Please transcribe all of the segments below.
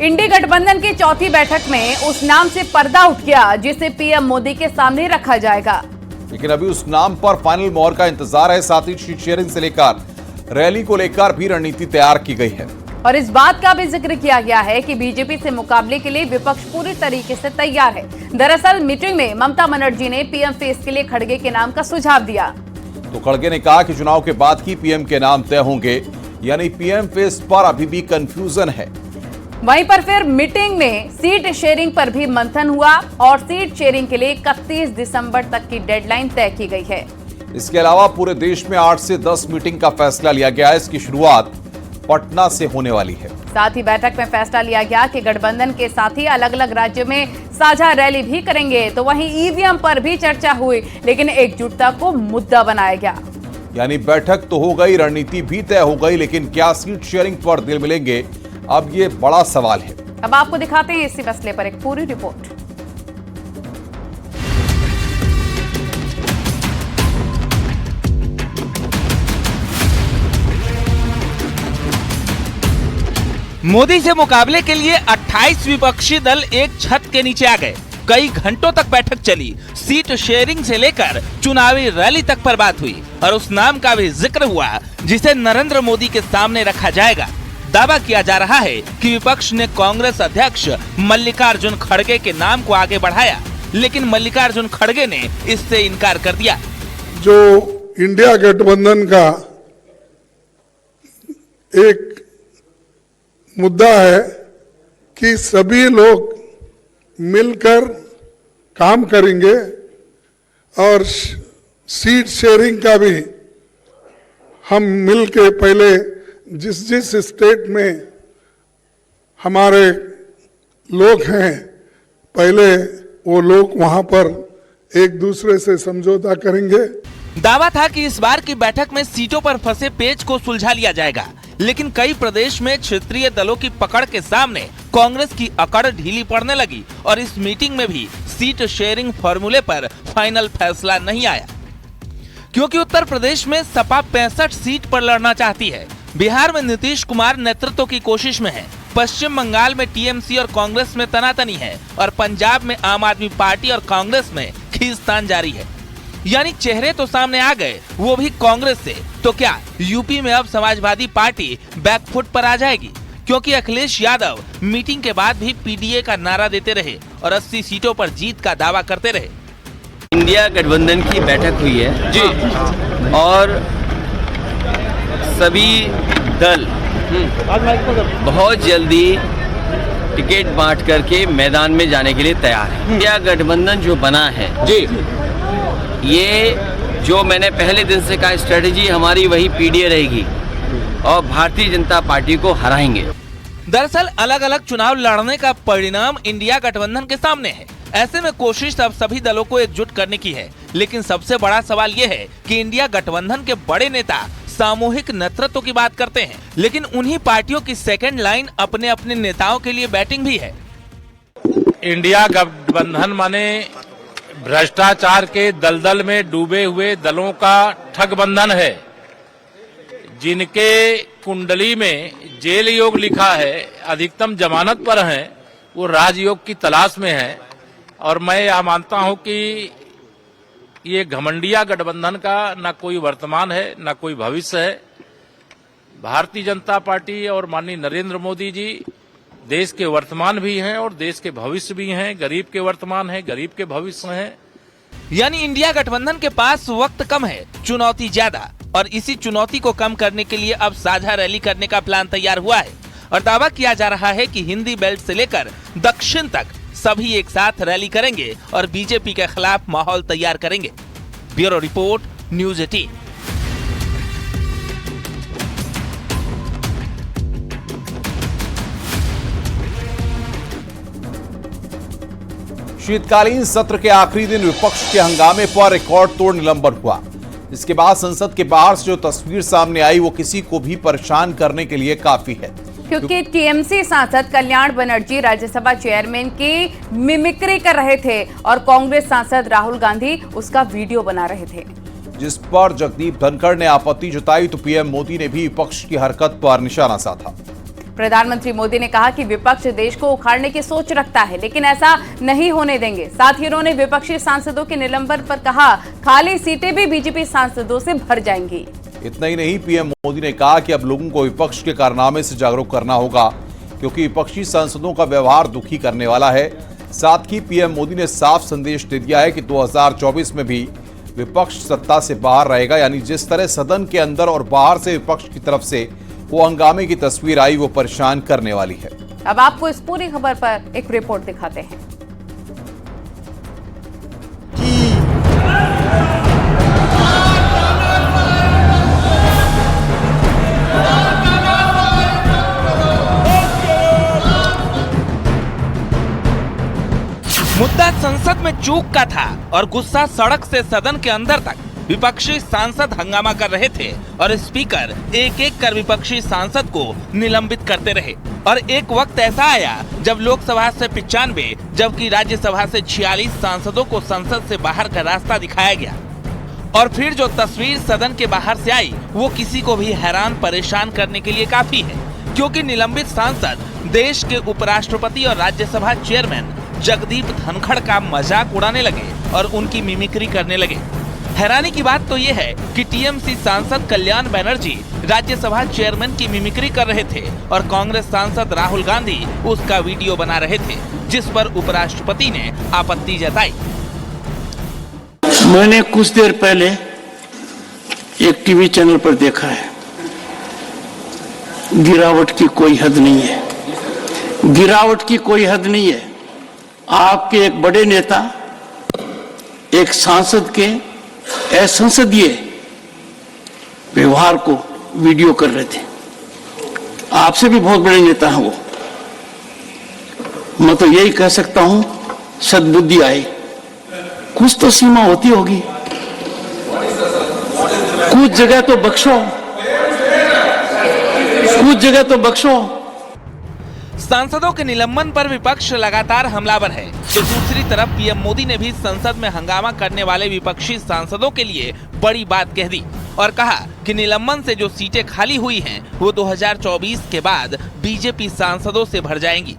इंडी गठबंधन की चौथी बैठक में उस नाम से पर्दा उठ गया जिसे पीएम मोदी के सामने रखा जाएगा। लेकिन अभी उस नाम पर फाइनल मोहर का इंतजार है। साथ ही सीट शेयरिंग से लेकर रैली को लेकर भी रणनीति तैयार की गई है और इस बात का भी जिक्र किया गया है कि बीजेपी से मुकाबले के लिए विपक्ष पूरी तरीके से तैयार है। दरअसल मीटिंग में ममता बनर्जी ने पीएम फेस के लिए खड़गे के नाम का सुझाव दिया। तो खड़गे ने कहा कि चुनाव के बाद ही पीएम के नाम तय होंगे, यानी पीएम फेस पर अभी भी कंफ्यूजन है। वहीं पर फिर मीटिंग में सीट शेयरिंग पर भी मंथन हुआ और सीट शेयरिंग के लिए 31 दिसंबर तक की डेडलाइन तय की गई है। इसके अलावा पूरे देश में 8 से 10 मीटिंग का फैसला लिया गया है। इसकी शुरुआत पटना से होने वाली है। साथ ही बैठक में फैसला लिया गया कि गठबंधन के साथी अलग अलग राज्यों में साझा रैली भी करेंगे। तो वहीं ईवीएम पर भी चर्चा हुई, लेकिन एकजुटता को मुद्दा बनाया गया। यानी बैठक तो हो गई, रणनीति भी तय हो गई, लेकिन क्या सीट शेयरिंग पर दिल मिलेंगे, अब ये बड़ा सवाल है। अब आपको दिखाते हैं इसी मसले पर एक पूरी रिपोर्ट। मोदी से मुकाबले के लिए 28 विपक्षी दल एक छत के नीचे आ गए। कई घंटों तक बैठक चली। सीट शेयरिंग से लेकर चुनावी रैली तक पर बात हुई और उस नाम का भी जिक्र हुआ जिसे नरेंद्र मोदी के सामने रखा जाएगा। दावा किया जा रहा है कि विपक्ष ने कांग्रेस अध्यक्ष मल्लिकार्जुन खड़गे के नाम को आगे बढ़ाया, लेकिन मल्लिकार्जुन खड़गे ने इससे इनकार कर दिया। जो इंडिया गठबंधन का एक मुद्दा है कि सभी लोग मिलकर काम करेंगे और सीट शेयरिंग का भी हम मिलके पहले जिस स्टेट में हमारे लोग हैं, पहले वो लोग वहां पर एक दूसरे से समझौता करेंगे। दावा था कि इस बार की बैठक में सीटों पर फंसे पेच को सुलझा लिया जाएगा, लेकिन कई प्रदेश में क्षेत्रीय दलों की पकड़ के सामने कांग्रेस की अकड़ ढीली पड़ने लगी और इस मीटिंग में भी सीट शेयरिंग फॉर्मूले पर फाइनल फैसला नहीं आया, क्योंकि उत्तर प्रदेश में सपा 65 सीट पर लड़ना चाहती है। बिहार में नीतीश कुमार नेतृत्व की कोशिश में है। पश्चिम बंगाल में टीएमसी और कांग्रेस में तनातनी है और पंजाब में आम आदमी पार्टी और कांग्रेस में खींचतान जारी है। यानी चेहरे तो सामने आ गए, वो भी कांग्रेस से। तो क्या यूपी में अब समाजवादी पार्टी बैकफुट पर आ जाएगी? क्योंकि अखिलेश यादव मीटिंग के बाद भी पीडीए का नारा देते रहे और 80 सीटों पर जीत का दावा करते रहे। इंडिया गठबंधन की बैठक हुई है जी और सभी दल बहुत जल्दी टिकट बांट करके मैदान में जाने के लिए तैयार है। इंडिया गठबंधन जो बना है जी, ये जो मैंने पहले दिन से कहा, स्ट्रेटेजी हमारी वही पीडीए रहेगी और भारतीय जनता पार्टी को हराएंगे। दरअसल अलग अलग चुनाव लड़ने का परिणाम इंडिया गठबंधन के सामने है। ऐसे में कोशिश अब सभी दलों को एकजुट करने की है, लेकिन सबसे बड़ा सवाल ये है कि इंडिया गठबंधन के बड़े नेता सामूहिक नेतृत्व की बात करते हैं, लेकिन उन्हीं पार्टियों की सेकेंड लाइन अपने अपने नेताओं के लिए बैटिंग भी है। इंडिया गठबंधन माने भ्रष्टाचार के दलदल में डूबे हुए दलों का ठगबंधन है, जिनके कुंडली में जेल योग लिखा है, अधिकतम जमानत पर हैं, वो राजयोग की तलाश में हैं। और मैं यह मानता हूं कि ये घमंडिया गठबंधन का न कोई वर्तमान है न कोई भविष्य है। भारतीय जनता पार्टी और माननीय नरेंद्र मोदी जी देश के वर्तमान भी हैं और देश के भविष्य भी हैं। गरीब के वर्तमान है, गरीब के भविष्य हैं। यानी इंडिया गठबंधन के पास वक्त कम है, चुनौती ज्यादा, और इसी चुनौती को कम करने के लिए अब साझा रैली करने का प्लान तैयार हुआ है और दावा किया जा रहा है कि हिंदी बेल्ट से लेकर दक्षिण तक सभी एक साथ रैली करेंगे और बीजेपी के खिलाफ माहौल तैयार करेंगे। Bureau report, news 18। शीतकालीन सत्र के आखिरी दिन विपक्ष के हंगामे पर रिकॉर्ड तोड़ निलंबन हुआ। इसके बाद संसद के बाहर से जो तस्वीर सामने आई वो किसी को भी परेशान करने के लिए काफी है, क्योंकि टीएमसी सांसद कल्याण बनर्जी राज्यसभा चेयरमैन की मिमिक्री कर रहे थे और कांग्रेस सांसद राहुल गांधी उसका वीडियो बना रहे थे, जिस पर जगदीप धनखड़ ने आपत्ति जताई तो पीएम मोदी ने भी विपक्ष की हरकत पर निशाना साधा। प्रधानमंत्री मोदी ने कहा कि विपक्ष देश को उखाड़ने की सोच रखता है, लेकिन ऐसा नहीं होने देंगे। साथ ही उन्होंने विपक्षी सांसदों के निलंबन पर कहा, खाली सीटें भी बीजेपी सांसदों से भर जाएंगी। इतना ही नहीं, पीएम मोदी ने कहा कि अब लोगों को विपक्ष के कारनामे से जागरूक करना होगा, क्योंकि विपक्षी सांसदों का व्यवहार दुखी करने वाला है। साथ ही पीएम मोदी ने साफ संदेश दे दिया है कि 2024 में भी विपक्ष सत्ता से बाहर रहेगा। यानी जिस तरह सदन के अंदर और बाहर से विपक्ष की तरफ से वो हंगामे की तस्वीर आई, वो परेशान करने वाली है। अब आपको इस पूरी खबर पर एक रिपोर्ट दिखाते हैं। मुद्दा संसद में चूक का था और गुस्सा सड़क से सदन के अंदर तक। विपक्षी सांसद हंगामा कर रहे थे और स्पीकर एक एक कर विपक्षी सांसद को निलंबित करते रहे। और एक वक्त ऐसा आया जब लोकसभा से 95 जबकि राज्यसभा से 46 सांसदों को संसद से बाहर का रास्ता दिखाया गया। और फिर जो तस्वीर सदन के बाहर से आई वो किसी को भी हैरान परेशान करने के लिए काफी है, क्योंकि निलंबित सांसद देश के उपराष्ट्रपति और राज्यसभा चेयरमैन जगदीप धनखड़ का मजाक उड़ाने लगे और उनकी मिमिक्री करने लगे। हैरानी की बात तो ये है कि टीएमसी सांसद कल्याण बनर्जी राज्यसभा चेयरमैन की मिमिक्री कर रहे थे और कांग्रेस सांसद राहुल गांधी उसका वीडियो बना रहे थे, जिस पर उपराष्ट्रपति ने आपत्ति जताई। मैंने कुछ देर पहले एक टीवी चैनल पर देखा है, गिरावट की कोई हद नहीं है, गिरावट की कोई हद नहीं है। आपके एक बड़े नेता एक सांसद के असंसदीय व्यवहार को वीडियो कर रहे थे। आपसे भी बहुत बड़े नेता हैं वो। मैं तो यही कह सकता हूं, सद्बुद्धि आए, कुछ तो सीमा होती होगी, कुछ जगह तो बख्शो, कुछ जगह तो बख्शो। सांसदों के निलंबन पर विपक्ष लगातार हमलावर है, तो दूसरी तरफ पीएम मोदी ने भी संसद में हंगामा करने वाले विपक्षी सांसदों के लिए बड़ी बात कह दी और कहा कि निलंबन से जो सीटें खाली हुई हैं वो 2024 के बाद बीजेपी सांसदों से भर जाएंगी।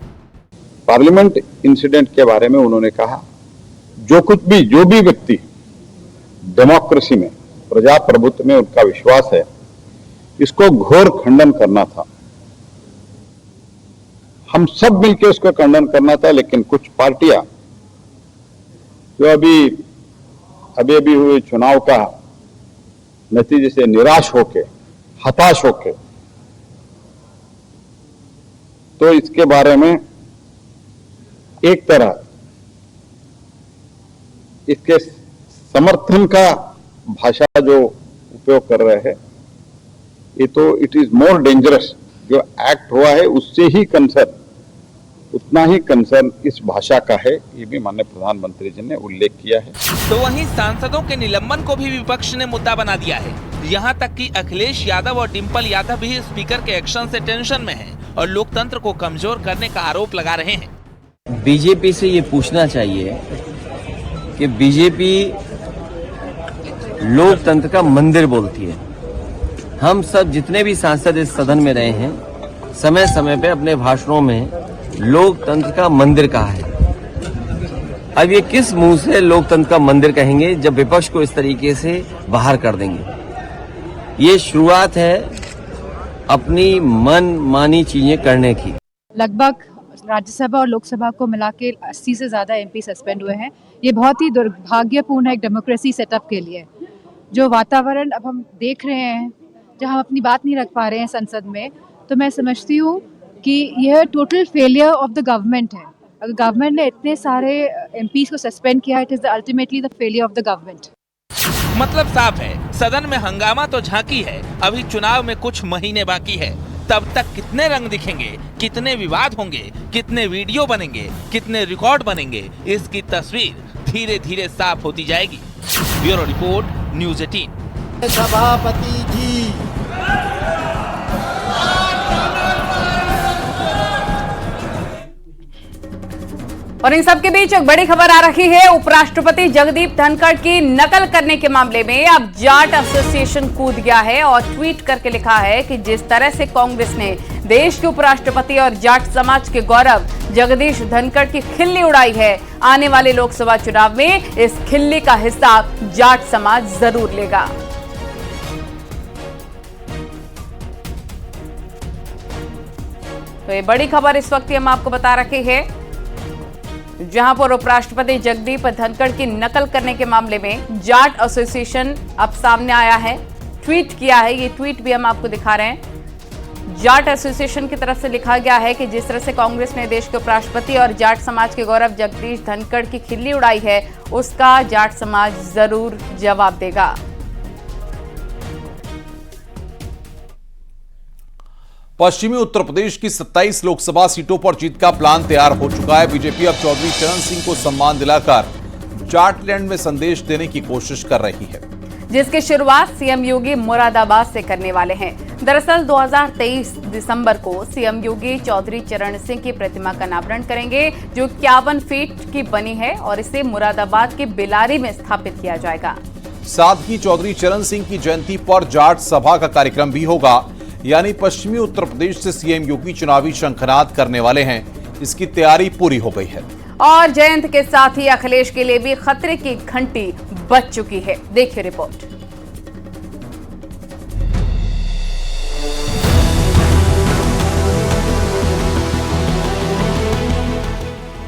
पार्लियामेंट इंसिडेंट के बारे में उन्होंने कहा, जो भी व्यक्ति डेमोक्रेसी में, प्रजाप्रभुत्व में उनका विश्वास है, इसको घोर खंडन करना था। हम सब मिलकर उसका खंडन करना था, लेकिन कुछ पार्टियां जो अभी हुए चुनाव का नतीजे से निराश होके, हताश होके, तो इसके बारे में एक तरह इसके समर्थन का भाषा जो उपयोग कर रहे हैं, ये तो इट इज मोर डेंजरस। जो एक्ट हुआ है उससे ही कंसर्न, उतना ही कंसर्न इस भाषा का है, ये भी माननीय प्रधानमंत्री जी ने उल्लेख किया है। तो वहीं सांसदों के निलंबन को भी विपक्ष ने मुद्दा बना दिया है। यहाँ तक कि अखिलेश यादव और डिम्पल यादव भी स्पीकर के एक्शन से टेंशन में हैं और लोकतंत्र को कमजोर करने का आरोप लगा रहे हैं। बीजेपी से ये पूछना चाहिए कि बीजेपी लोकतंत्र का मंदिर बोलती है। हम सब जितने भी सांसद इस सदन में रहे हैं, समय समय पे अपने भाषणों में लोकतंत्र का मंदिर कहा है। अब ये किस मुंह से लोकतंत्र का मंदिर कहेंगे जब विपक्ष को इस तरीके से बाहर कर देंगे। ये शुरुआत है अपनी मन मानी चीजें करने की। लगभग राज्यसभा और लोकसभा को मिला के 80 से ज़्यादा एमपी सस्पेंड हुए हैं। ये बहुत ही दुर्भाग्यपूर्ण है एक डेमोक्रेसी सेटअप के लिए। जो वातावरण अब हम देख रहे हैं, जहाँ हम अपनी बात नहीं रख पा रहे हैं संसद में, तो मैं समझती हूँ कि यह total failure of the government है। अगर गवर्नमेंट ने इतने सारे एमपीज को सस्पेंड किया है, it is ultimately the failure of the government. मतलब साफ है, सदन में हंगामा तो झांकी है, अभी चुनाव में कुछ महीने बाकी है। तब तक कितने रंग दिखेंगे, कितने विवाद होंगे, कितने वीडियो बनेंगे, कितने रिकॉर्ड बनेंगे, इसकी तस्वीर धीरे धीरे साफ होती जाएगी। Bureau report, news 18। सभापति जी और इन सबके बीच एक बड़ी खबर आ रही है। उपराष्ट्रपति जगदीप धनखड़ की नकल करने के मामले में अब जाट एसोसिएशन कूद गया है और ट्वीट करके लिखा है कि जिस तरह से कांग्रेस ने देश के उपराष्ट्रपति और जाट समाज के गौरव जगदीश धनखड़ की खिल्ली उड़ाई है, आने वाले लोकसभा चुनाव में इस खिल्ली का हिसाब जाट समाज जरूर लेगा। तो ये बड़ी खबर इस वक्त हम आपको बता रहे हैं, जहां पर उपराष्ट्रपति जगदीप धनखड़ की नकल करने के मामले में जाट एसोसिएशन अब सामने आया है, ट्वीट किया है। ये ट्वीट भी हम आपको दिखा रहे हैं। जाट एसोसिएशन की तरफ से लिखा गया है कि जिस तरह से कांग्रेस ने देश के उपराष्ट्रपति और जाट समाज के गौरव जगदीश धनखड़ की खिल्ली उड़ाई है, उसका जाट समाज जरूर जवाब देगा। पश्चिमी उत्तर प्रदेश की 27 लोकसभा सीटों पर जीत का प्लान तैयार हो चुका है। बीजेपी अब चौधरी चरण सिंह को सम्मान दिलाकर जाटलैंड में संदेश देने की कोशिश कर रही है, जिसकी शुरुआत सीएम योगी मुरादाबाद से करने वाले हैं। दरअसल 2023 दिसंबर को सीएम योगी चौधरी चरण सिंह की प्रतिमा का अनावरण करेंगे, जो 51 फीट की बनी है और इसे मुरादाबाद के बिलारी में स्थापित किया जाएगा। साथ ही चौधरी चरण सिंह की जयंती पर जाट सभा का कार्यक्रम भी होगा, यानी पश्चिमी उत्तर प्रदेश से सीएम योगी चुनावी शंखनाद करने वाले हैं। इसकी तैयारी पूरी हो गई है और जयंत के साथ ही अखिलेश के लिए भी खतरे की घंटी बज चुकी है। देखिए रिपोर्ट।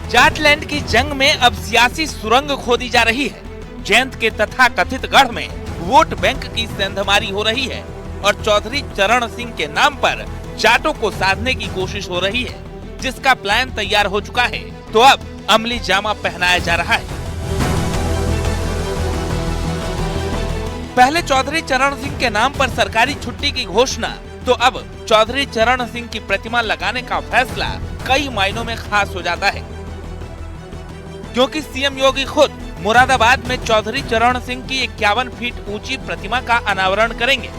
जाटलैंड की जंग में अब सियासी सुरंग खोदी जा रही है। जयंत के तथाकथित गढ़ में वोट बैंक की सेंधमारी हो रही है और चौधरी चरण सिंह के नाम पर जाटों को साधने की कोशिश हो रही है, जिसका प्लान तैयार हो चुका है। तो अब अमली जामा पहनाया जा रहा है। पहले चौधरी चरण सिंह के नाम पर सरकारी छुट्टी की घोषणा, तो अब चौधरी चरण सिंह की प्रतिमा लगाने का फैसला कई मायनों में खास हो जाता है, क्योंकि सीएम योगी खुद मुरादाबाद में चौधरी चरण सिंह की 51 फीट ऊंची प्रतिमा का अनावरण करेंगे।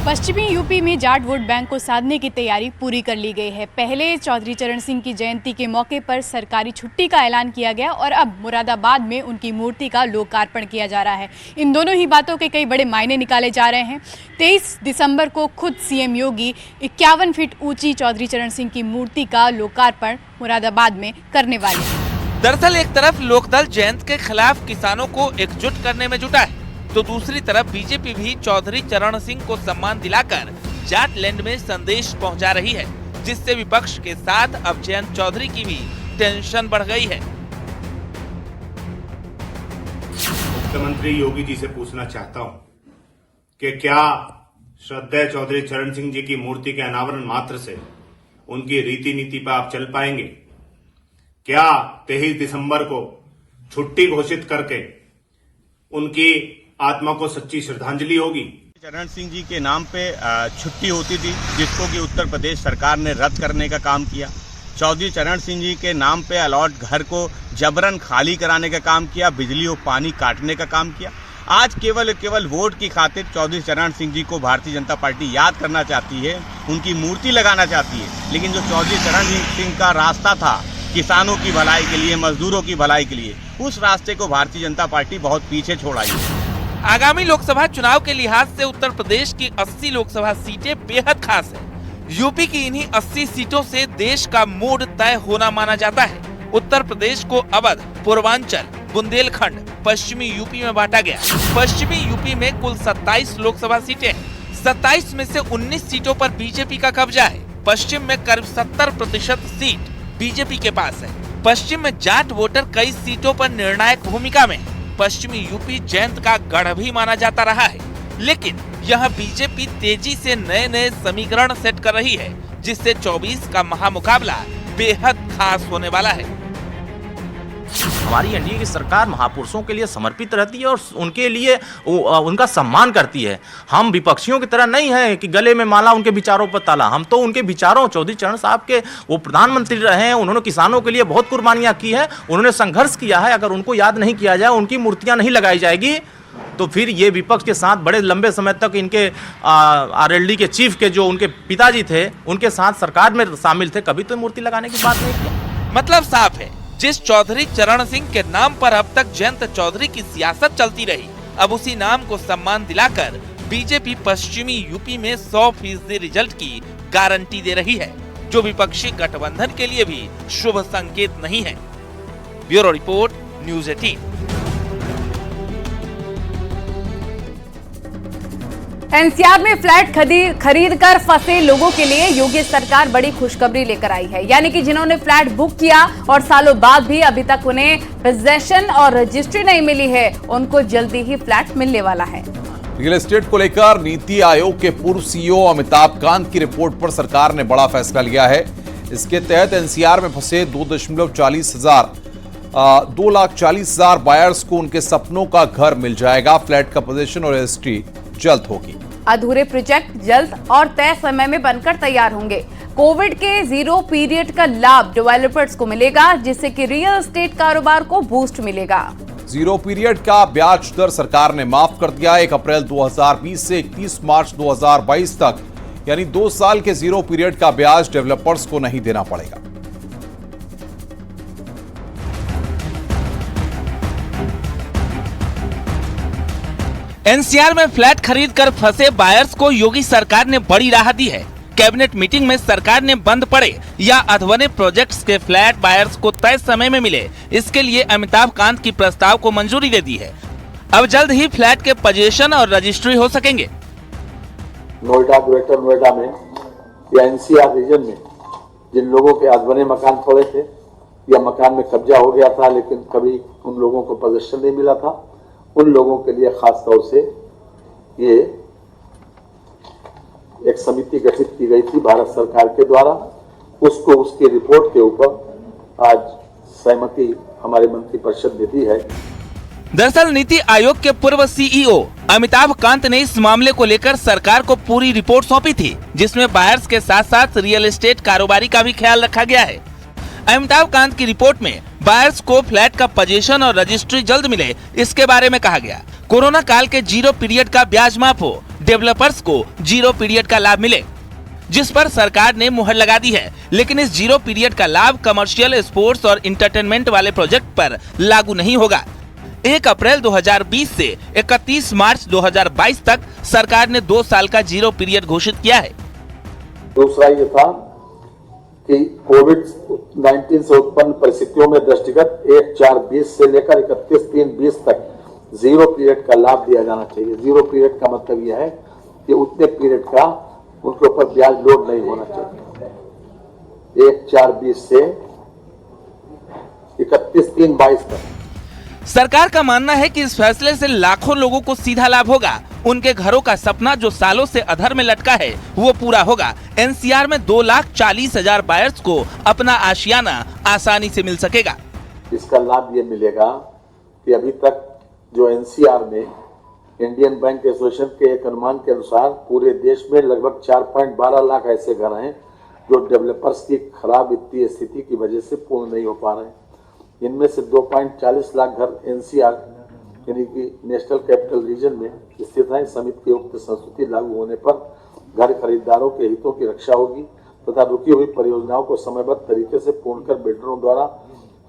पश्चिमी यूपी में जाट वोट बैंक को साधने की तैयारी पूरी कर ली गई है। पहले चौधरी चरण सिंह की जयंती के मौके पर सरकारी छुट्टी का ऐलान किया गया और अब मुरादाबाद में उनकी मूर्ति का लोकार्पण किया जा रहा है। इन दोनों ही बातों के कई बड़े मायने निकाले जा रहे हैं। 23 दिसंबर को खुद सीएम योगी 51 फीट ऊंची चौधरी चरण सिंह की मूर्ति का लोकार्पण मुरादाबाद में करने वाले हैं। दरअसल एक तरफ लोकदल जयंत के खिलाफ किसानों को एकजुट करने में जुटा है, तो दूसरी तरफ बीजेपी भी चौधरी चरण सिंह को सम्मान दिलाकर जाटलैंड में संदेश पहुंचा रही है, जिससे विपक्ष के साथ अब जयंत चौधरी की भी टेंशन बढ़ गई है। मुख्यमंत्री योगी जी से पूछना चाहता हूं कि क्या श्रद्धेय चौधरी चरण सिंह जी की मूर्ति के अनावरण मात्र से उनकी रीति नीति पर आप चल पाएंगे? क्या 23 दिसंबर को छुट्टी घोषित करके उनकी आत्मा को सच्ची श्रद्धांजलि होगी? चरण सिंह जी के नाम पे छुट्टी होती थी, जिसको कि उत्तर प्रदेश सरकार ने रद्द करने का काम किया। चौधरी चरण सिंह जी के नाम पे अलॉट घर को जबरन खाली कराने का काम किया, बिजली और पानी काटने का काम किया। आज केवल वोट की खातिर चौधरी चरण सिंह जी को भारतीय जनता पार्टी याद करना चाहती है, उनकी मूर्ति लगाना चाहती है। लेकिन जो चौधरी चरण सिंह का रास्ता था किसानों की भलाई के लिए, मजदूरों की भलाई के लिए, उस रास्ते को भारतीय जनता पार्टी बहुत पीछे छोड़ आई है। आगामी लोकसभा चुनाव के लिहाज से उत्तर प्रदेश की 80 लोकसभा सीटें बेहद खास है। यूपी की इन्हीं 80 सीटों से देश का मोड़ तय होना माना जाता है। उत्तर प्रदेश को अवध, पूर्वांचल, बुंदेलखंड, पश्चिमी यूपी में बांटा गया। पश्चिमी यूपी में कुल 27 लोकसभा सीटें हैं। 27 में से 19 सीटों पर बीजेपी का कब्जा है। पश्चिम में करीब 70% सीट बीजेपी के पास है। पश्चिम में जाट वोटर कई सीटों पर निर्णायक भूमिका में है। पश्चिमी यूपी जयंत का गढ़ भी माना जाता रहा है, लेकिन यह बीजेपी तेजी से नए समीकरण सेट कर रही है, जिससे 24 का महामुकाबला बेहद खास होने वाला है। हमारी एनडीए की सरकार महापुरुषों के लिए समर्पित रहती है और उनके लिए उनका सम्मान करती है। हम विपक्षियों की तरह नहीं है कि गले में माला उनके विचारों पर ताला। हम तो उनके विचारों, चौधरी चरण साहब के, वो प्रधानमंत्री रहे हैं, उन्होंने किसानों के लिए बहुत कुर्बानियां की है, उन्होंने संघर्ष किया है। अगर उनको याद नहीं किया जाए, उनकी मूर्तियां नहीं लगाई जाएगी, तो फिर ये विपक्ष के साथ बड़े लंबे समय तक इनके आरएलडी के चीफ के जो उनके पिताजी थे, उनके साथ सरकार में शामिल थे, कभी तो मूर्ति लगाने की बात नहीं की। मतलब साफ है, जिस चौधरी चरण सिंह के नाम पर अब तक जयंत चौधरी की सियासत चलती रही, अब उसी नाम को सम्मान दिलाकर बीजेपी पश्चिमी यूपी में 100% रिजल्ट की गारंटी दे रही है, जो विपक्षी गठबंधन के लिए भी शुभ संकेत नहीं है। Bureau report, news 18। एनसीआर में फ्लैट खरीद कर फंसे लोगों के लिए योगी सरकार बड़ी खुशखबरी लेकर आई है। यानी कि जिन्होंने फ्लैट बुक किया और सालों बाद भी अभी तक उन्हें पोजेशन और रजिस्ट्री नहीं मिली है, उनको जल्दी ही फ्लैट मिलने वाला है। रियल एस्टेट को लेकर नीति आयोग के पूर्व सीईओ अमिताभ कांत की रिपोर्ट पर सरकार ने बड़ा फैसला लिया है। इसके तहत एनसीआर में फंसे 2,40,000 बायर्स को उनके सपनों का घर मिल जाएगा। फ्लैट का पोजीशन और रजिस्ट्री जल्द होगी। अधूरे प्रोजेक्ट जल्द और तय समय में बनकर तैयार होंगे। कोविड के जीरो पीरियड का लाभ डेवलपर्स को मिलेगा, जिससे कि रियल एस्टेट कारोबार को बूस्ट मिलेगा। जीरो पीरियड का ब्याज दर सरकार ने माफ कर दिया। 1 अप्रैल 2020 से 31 मार्च 2022 तक, यानी 2 साल के जीरो पीरियड का ब्याज डेवलपर्स को नहीं देना पड़ेगा। एनसीआर में फ्लैट खरीद कर फंसे बायर्स को योगी सरकार ने बड़ी राहत दी है। कैबिनेट मीटिंग में सरकार ने बंद पड़े या अधवने प्रोजेक्ट्स के फ्लैट बायर्स को तय समय में मिले, इसके लिए अमिताभ कांत की प्रस्ताव को मंजूरी दे दी है। अब जल्द ही फ्लैट के पोजीशन और रजिस्ट्री हो सकेंगे। नोएडा, ग्रेटर नोएडा में या एनसीआर रीजन में जिन लोगों के अधवने मकान पड़े थे या मकान में कब्जा हो गया था, लेकिन कभी उन लोगों को पोजीशन नहीं मिला था, उन लोगों के लिए खास तौर से ये एक समिति गठित की गई थी भारत सरकार के द्वारा। उसकी रिपोर्ट के ऊपर आज सहमति हमारे मंत्रिपरिषद ने दी है। दरअसल नीति आयोग के पूर्व सीईओ अमिताभ कांत ने इस मामले को लेकर सरकार को पूरी रिपोर्ट सौंपी थी, जिसमें बायर्स के साथ साथ रियल एस्टेट कारोबारी का भी ख्याल रखा गया है। अमिताभ कांत की रिपोर्ट में बायर्स को फ्लैट का पोजीशन और रजिस्ट्री जल्द मिले, इसके बारे में कहा गया। कोरोना काल के जीरो पीरियड का ब्याज माफ हो, डेवलपर्स को जीरो पीरियड का लाभ मिले, जिस पर सरकार ने मुहर लगा दी है। लेकिन इस जीरो पीरियड का लाभ कमर्शियल, स्पोर्ट्स और इंटरटेनमेंट वाले प्रोजेक्ट पर लागू नहीं होगा। 1 अप्रैल 2020 से 31 मार्च 2022 तक सरकार ने 2 साल का जीरो पीरियड घोषित किया है। दूसरा ये था कि कोविड-19 से उत्पन्न परिस्थितियों में दृष्टिगत 1/4/20 से लेकर 31/3/20 तक जीरो पीरियड का लाभ दिया जाना चाहिए। जीरो पीरियड का मतलब यह है कि उतने पीरियड का उनके ऊपर ब्याज लोड नहीं होना चाहिए। 1/4/20 से 31/3/22 तक। सरकार का मानना है कि इस फैसले से लाखों लोगों को सीधा लाभ होगा। उनके घरों का सपना जो सालों से अधर में लटका है, वो पूरा होगा। एनसीआर में 2,40,000 बायर्स को अपना आशियाना आसानी से मिल सकेगा। इसका लाभ ये मिलेगा कि अभी तक जो एनसीआर में इंडियन बैंक एसोसिएशन के एक अनुमान के अनुसार पूरे देश में लगभग 4.12 लाख ऐसे घर हैं जो डेवलपर्स की खराब वित्तीय स्थिति की वजह से पूर्ण नहीं हो पा रहे हैं। इनमें से 2.40 लाख घर एनसीआर यानी कि नेशनल कैपिटल रीजन में स्थित है। समिति की उक्त संस्तुति लागू होने पर घर खरीदारों के हितों की रक्षा होगी तथा रुकी हुई परियोजनाओं को समयबद्ध तरीके से पूर्ण कर बिल्डरों द्वारा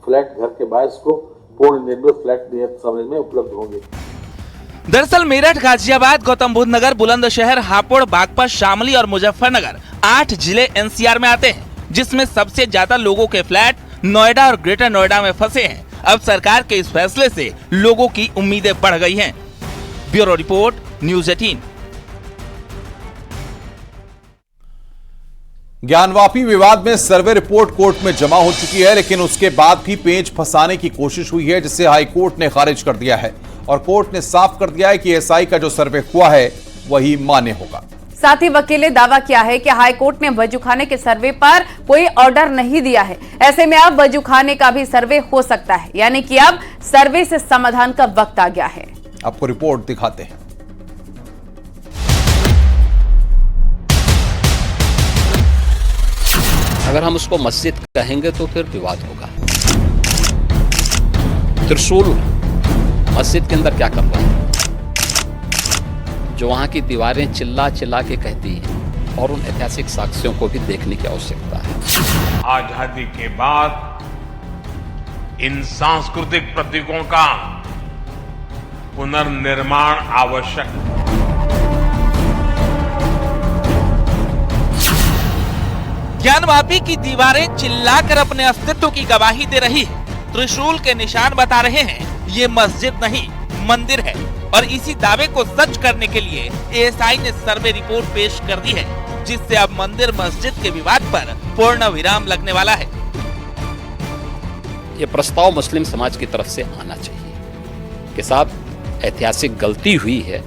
फ्लैट घर के बायर्स को पूर्ण निर्मित फ्लैट नियत समय में उपलब्ध होंगे। दरअसल मेरठ, गाजियाबाद, गौतम बुद्ध नगर, बुलंदशहर, हापुड़, बागपत, शामली और मुजफ्फरनगर 8 जिले एनसीआर में आते हैं, जिसमें सबसे ज्यादा लोगों के फ्लैट नोएडा और ग्रेटर नोएडा में फंसे हैं। अब सरकार के इस फैसले से लोगों की उम्मीदें बढ़ गई हैं। Bureau report, news 18। ज्ञानवापी विवाद में सर्वे रिपोर्ट कोर्ट में जमा हो चुकी है, लेकिन उसके बाद भी पेंच फंसाने की कोशिश हुई है, जिसे हाईकोर्ट ने खारिज कर दिया है और कोर्ट ने साफ कर दिया है कि एसआई का जो सर्वे हुआ है वही मान्य होगा। साथ ही वकील ने दावा किया है कि हाईकोर्ट ने वजूखाने के सर्वे पर कोई ऑर्डर नहीं दिया है। ऐसे में अब वजूखाने का भी सर्वे हो सकता है, यानी कि अब सर्वे से समाधान का वक्त आ गया है। आपको रिपोर्ट दिखाते हैं। अगर हम उसको मस्जिद कहेंगे तो फिर विवाद होगा। त्रिशूल मस्जिद के अंदर क्या कर रहा है, जो वहां की दीवारें चिल्ला चिल्ला के कहती हैं, और उन ऐतिहासिक साक्ष्यों को भी देखने की आवश्यकता है। आजादी के बाद इन सांस्कृतिक प्रतीकों का पुनर्निर्माण आवश्यक है। ज्ञानवापी की दीवारें चिल्लाकर अपने अस्तित्व की गवाही दे रही है। त्रिशूल के निशान बता रहे हैं ये मस्जिद नहीं मंदिर है, और इसी दावे को सच करने के लिए एएसआई ने सर्वे रिपोर्ट पेश कर दी है, जिससे अब मंदिर मस्जिद के विवाद पर पूर्ण विराम लगने वाला है। ये प्रस्ताव मुस्लिम समाज की तरफ से आना चाहिए कि साहब ऐतिहासिक गलती हुई है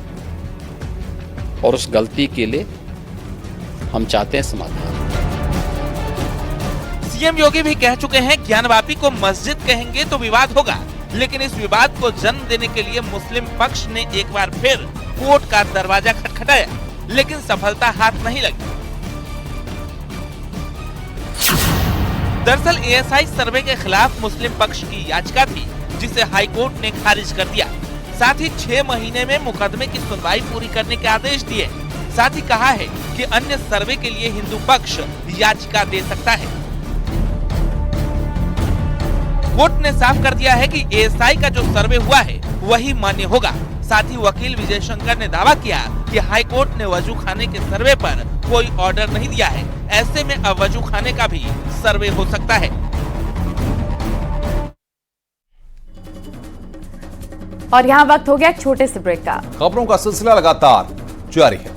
और उस गलती के लिए हम चाहते हैं समाधान। सीएम योगी भी कह चुके हैं ज्ञानवापी को मस्जिद कहेंगे तो विवाद होगा, लेकिन इस विवाद को जन्म देने के लिए मुस्लिम पक्ष ने एक बार फिर कोर्ट का दरवाजा खटखटाया, लेकिन सफलता हाथ नहीं लगी। दरअसल एएसआई सर्वे के खिलाफ मुस्लिम पक्ष की याचिका थी, जिसे हाईकोर्ट ने खारिज कर दिया। साथ ही 6 महीने में मुकदमे की सुनवाई पूरी करने के आदेश दिए। साथ ही कहा है कि अन्य सर्वे के लिए हिंदू पक्ष याचिका दे सकता है। कोर्ट ने साफ कर दिया है कि एएसआई का जो सर्वे हुआ है वही मान्य होगा। साथ ही वकील विजय शंकर ने दावा किया कि हाईकोर्ट ने वजू खाने के सर्वे पर कोई ऑर्डर नहीं दिया है, ऐसे में अब वजू खाने का भी सर्वे हो सकता है। और यहाँ वक्त हो गया एक छोटे से ब्रेक का। खबरों का सिलसिला लगातार जारी है।